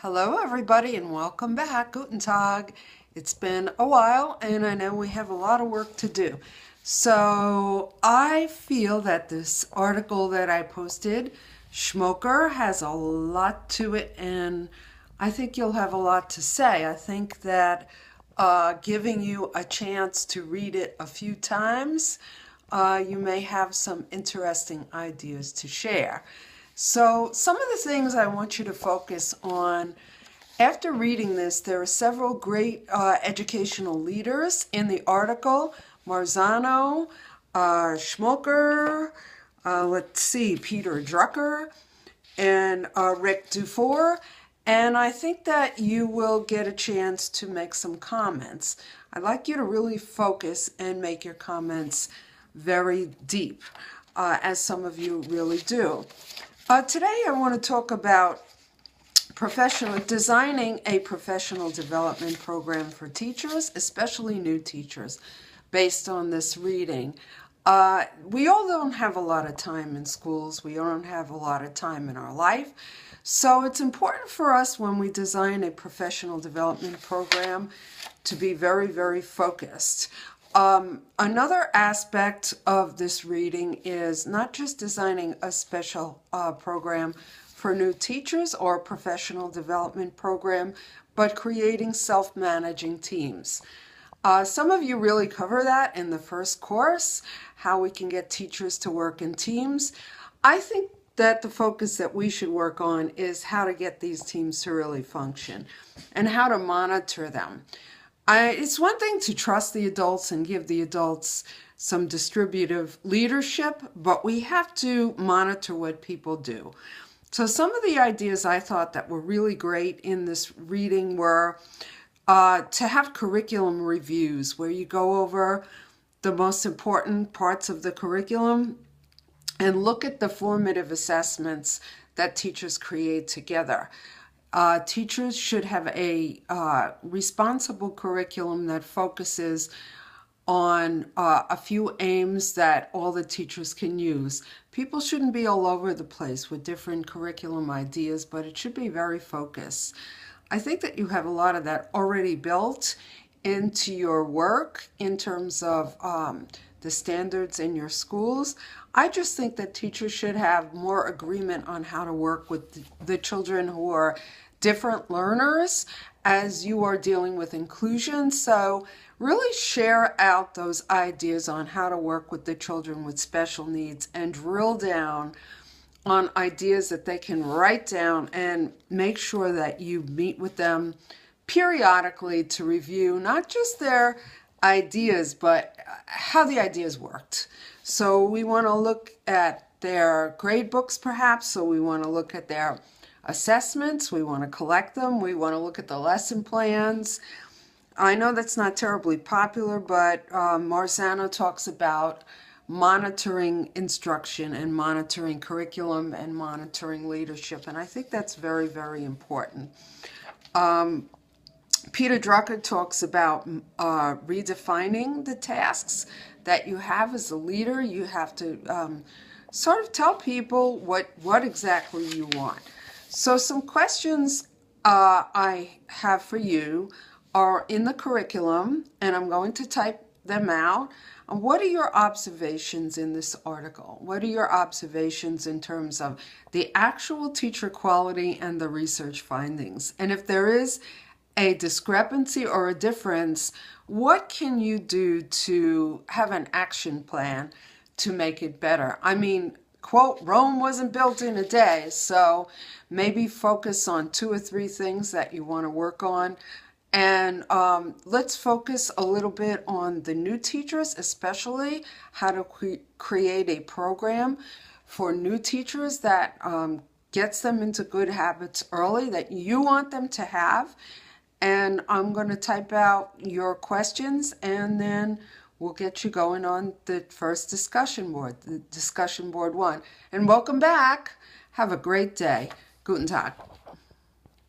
Hello, everybody, and welcome back. Guten Tag. It's been a while, and I know we have a lot of work to do. So I feel that this article that I posted, Schmoker, has a lot to it, and I think you'll have a lot to say. I think that giving you a chance to read it a few times, you may have some interesting ideas to share. So, some of the things I want you to focus on after reading this, there are several great educational leaders in the article. Marzano, Schmoker, let's see, Peter Drucker, and Rick Dufour. And I think that you will get a chance to make some comments. I'd like you to really focus and make your comments very deep, as some of you really do. Today I want to talk about designing a professional development program for teachers, especially new teachers, based on this reading. We all don't have a lot of time in schools. We don't have a lot of time in our life. So it's important for us when we design a professional development program to be very, very focused. Another aspect of this reading is not just designing a special program for new teachers or a professional development program, but creating self-managing teams. Some of you really cover that in the first course, how we can get teachers to work in teams. I think that the focus that we should work on is how to get these teams to really function and how to monitor them. It's one thing to trust the adults and give the adults some distributive leadership, but we have to monitor what people do. So some of the ideas I thought that were really great in this reading were to have curriculum reviews where you go over the most important parts of the curriculum and look at the formative assessments that teachers create together. Teachers should have a responsible curriculum that focuses on a few aims that all the teachers can use. People shouldn't be all over the place with different curriculum ideas, but it should be very focused. I think that you have a lot of that already built into your work in terms of the standards in your schools. I just think that teachers should have more agreement on how to work with the children who are different learners as you are dealing with inclusion. So really share out those ideas on how to work with the children with special needs and drill down on ideas that they can write down and make sure that you meet with them periodically to review not just their ideas, but how the ideas worked. So we want to look at their grade books perhaps, so we want to look at their assessments, we want to collect them, we want to look at the lesson plans. I know that's not terribly popular, but Marzano talks about monitoring instruction and monitoring curriculum and monitoring leadership, and I think that's very, very important. Peter Drucker talks about redefining the tasks that you have as a leader. You have to sort of tell people what exactly you want. So some questions I have for you are in the curriculum, and I'm going to type them out. What are your observations in this article? What are your observations in terms of the actual teacher quality and the research findings? And if there is a discrepancy or a difference, what can you do to have an action plan to make it better? I mean, quote, Rome wasn't built in a day, so maybe focus on 2 or 3 things that you want to work on. And let's focus a little bit on the new teachers, especially how to create a program for new teachers that gets them into good habits early that you want them to have. And I'm going to type out your questions, and then we'll get you going on the first discussion board, the discussion board 1. And welcome back. Have a great day. Guten Tag.